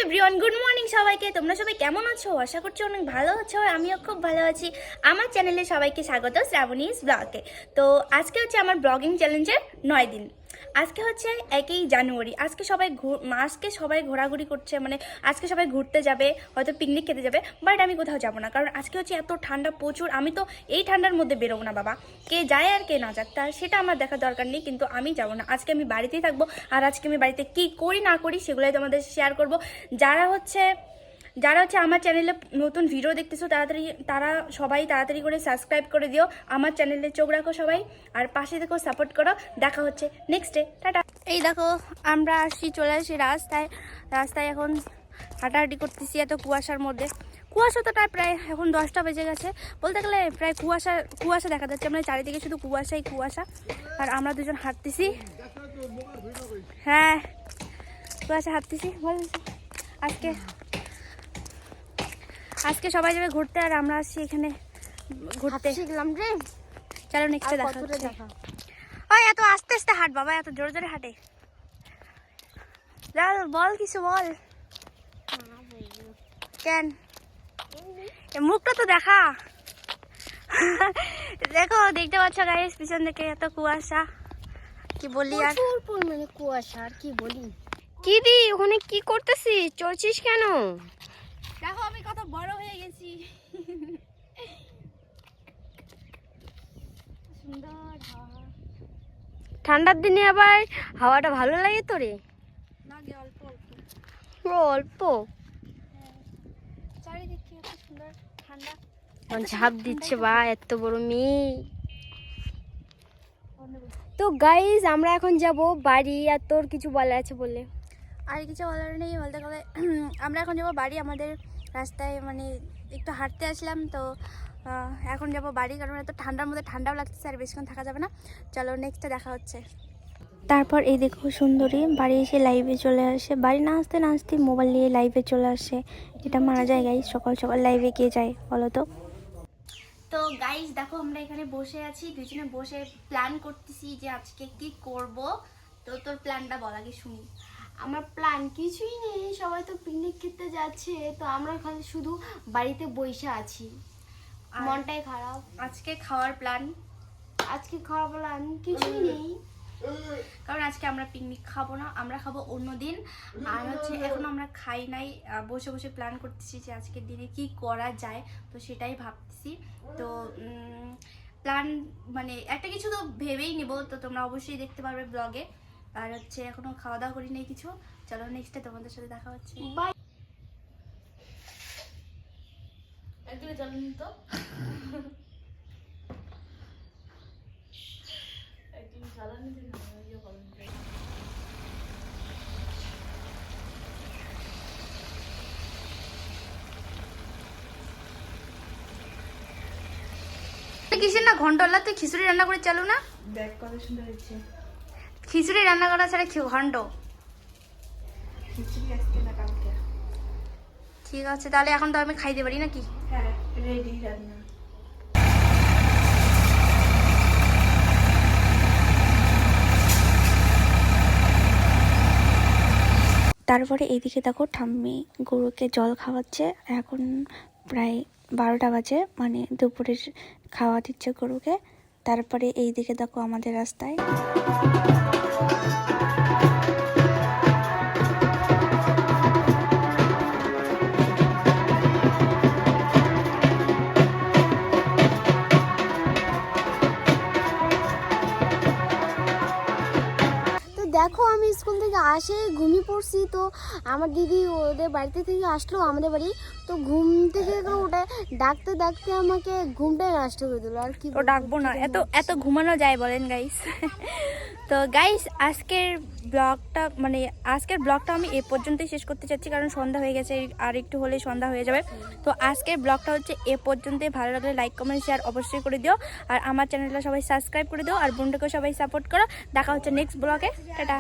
Everyone, good morning সবাইকে। তোমরা সবাই কেমন আছো? আশা করছি অনেক ভালো আছো, আর আমিও খুব ভালো আছি। আমার চ্যানেলে সবাইকে স্বাগত, শ্রাবণীস ব্লগে। তো আজকে হচ্ছে আমার ব্লগিং চ্যালেঞ্জের 9 দিন। আজকে হচ্ছে 1 জানুয়ারি। আজকে সবাই ঘোরাঘুরি করছে, মানে আজকে সবাই ঘুরতে যাবে, হয়তো পিকনিক খেতে যাবে। বাট আমি কোথাও যাবো না, কারণ আজকে হচ্ছে এত ঠান্ডা প্রচুর। আমি তো এই ঠান্ডার মধ্যে বেরোবো না বাবা। কে যায় আর কে না যাক, তা সেটা আমার দেখার দরকার নেই, কিন্তু আমি যাবো না। আজকে আমি বাড়িতেই থাকবো, আর আজকে আমি বাড়িতে কি করি না করি সেগুলোই তোমাদের শেয়ার করবো। যারা হচ্ছে আমার চ্যানেলে নতুন ভিডিও দেখতেছো, তারা সবাই তাড়াতাড়ি করে সাবস্ক্রাইব করে দিও। আমার চ্যানেলে চোখ রাখো সবাই, আর পাশে দেখো, সাপোর্ট করো। দেখা হচ্ছে নেক্সট ডে, টাটা। এই দেখো, আমরা চলে আসি রাস্তায় এখন হাঁটাহাঁটি করতেছি এত কুয়াশার মধ্যে। কুয়াশা তো প্রায় এখন 10টা বেজে গেছে, বলতে গেলে প্রায় কুয়াশা দেখা যাচ্ছে। মানে চারিদিকে শুধু কুয়াশা, আর আমরা দুজন হাঁটতেছি। হ্যাঁ, কুয়াশা হাঁটতেছি। আজকে সবাই যাবে ঘুরতে, আর আমরা আসছি এখানে ঘুরতে। শিখলাম রে, চলো নেক্সটে দেখা হচ্ছে। ওই এত আস্তে আস্তে হাঁট বাবা, এত জোরে জোরে হাঁটে। বল কিছু বল। কেন মুখটা তো দেখা। দেখো, দেখতে পাচ্ছ গাইস, পিছন থেকে এত কুয়াশা। কি বলি আর, পরিমাণে কুয়াশা, আর কি বলি। কি দি ওখানে কি করতেছিস? চলছিস কেন? দেখো আমি কত বড় হয়ে গেছি। সুন্দর হাওয়া, ঠান্ডার দিনে আবার হাওয়াটা ভালো লাগে তোরে? লাগে অল্প অল্প। চারিদিকে এত সুন্দর ঠান্ডা। ঝাঁপ দিচ্ছে বা এত বড় মেয়ে। তো গাইজ, আমরা এখন যাব বাড়ি। আর তোর কিছু বলার আছে বলে? আর কিছু বলার নেই, বলতে গেলে আমরা এখন যাবো বাড়ি। আমাদের রাস্তায় মানে একটু হাঁটতে আসলাম, তো এখন যাবো বাড়ি, কারণ এত ঠান্ডার মধ্যে ঠান্ডাও লাগতেছে, আর বেশিক্ষণ থাকা যাবে না। চলো নেক্সটে দেখা হচ্ছে। তারপর এই দেখো সুন্দরী বাড়ি এসে লাইভে চলে আসে। বাড়ি না আসতে মোবাইল নিয়ে লাইভে চলে আসে। এটা মারা যায় গাইজ, সকাল সকাল লাইভে কে যায় বলো তো? তো গাইজ দেখো, আমরা এখানে বসে আছি, দুজনে বসে প্ল্যান করতেছি যে আজকে কি করব। তো তোর প্ল্যানটা বল আগে শুনি। আমার প্ল্যান কিছুই নেই, সবাই তো পিকনিক খেতে যাচ্ছে, তো আমরা খালি শুধু বাড়িতে বসে আছি, মনটাই খারাপ। আজকে খাওয়ার প্ল্যান? আজকে খাওয়া প্ল্যান কিছুই নেই, কারণ আজকে আমরা পিকনিক খাবো না, আমরা খাবো অন্য দিন। আর হচ্ছে এখন আমরা খাই নাই, বসে বসে প্ল্যান করতেছি যে আজকের দিনে কি করা যায়, তো সেটাই ভাবতেছি। তো প্ল্যান মানে একটা কিছু তো ভেবেই নিব, তো তোমরা অবশ্যই দেখতে পারবে ব্লগে। আর হচ্ছে এখনো খাওয়া দাওয়া করি নাই কিছু। চলো নেক্সটে তোমাদের সাথে দেখা হচ্ছে, বাই। একদিকে চলেন তো, একদিন চালানি দিন কিসের না ঘন্টলা, তুই খিচুড়ি রান্না করে চালু না? দেখ কত সুন্দর হচ্ছে খিচুড়ি রান্না করা ছাড়া ঘন্ট। খিচুড়ি আজকে না কালকে। ঠিক আছে, তাহলে এখন তো আমি খাইতে পারি নাকি? হ্যাঁ, রেডি রান্না। তারপরে এইদিকে দেখো, ঠাম্মি গরুকে জল খাওয়াচ্ছে। এখন প্রায় 12টা বাজে, মানে দুপুরের খাওয়া দিচ্ছে গরুকে। তারপরে এইদিকে দেখো আমাদের রাস্তায় দেখো, আমি স্কুল থেকে আসে ঘুমিয়ে পড়ছি। তো আমার দিদি ওদের বাড়িতে থেকে আসলো আমাদের বাড়ি, তো ঘুম থেকে ওটা ডাকতে ডাকতে আমাকে ঘুমটাই নষ্ট করে দিল। আর কি তো ডাকবো না, এত ঘুমানো যায় বলেন গাইস? তো গাইস, আজকের ব্লগটা আমি এ পর্যন্তই শেষ করতে চাচ্ছি, কারণ সন্ধ্যা হয়ে গেছে, আর একটু হলে সন্ধ্যা হয়ে যাবে। তো আজকের ব্লগটা হচ্ছে এ পর্যন্তই। ভালো লাগলে লাইক কমেন্ট শেয়ার অবশ্যই করে দিও, আর আমার চ্যানেলটা সবাই সাবস্ক্রাইব করে দিও, আর বোনটাকে সবাই সাপোর্ট করো। দেখা হচ্ছে নেক্সট ব্লগে, টাটা।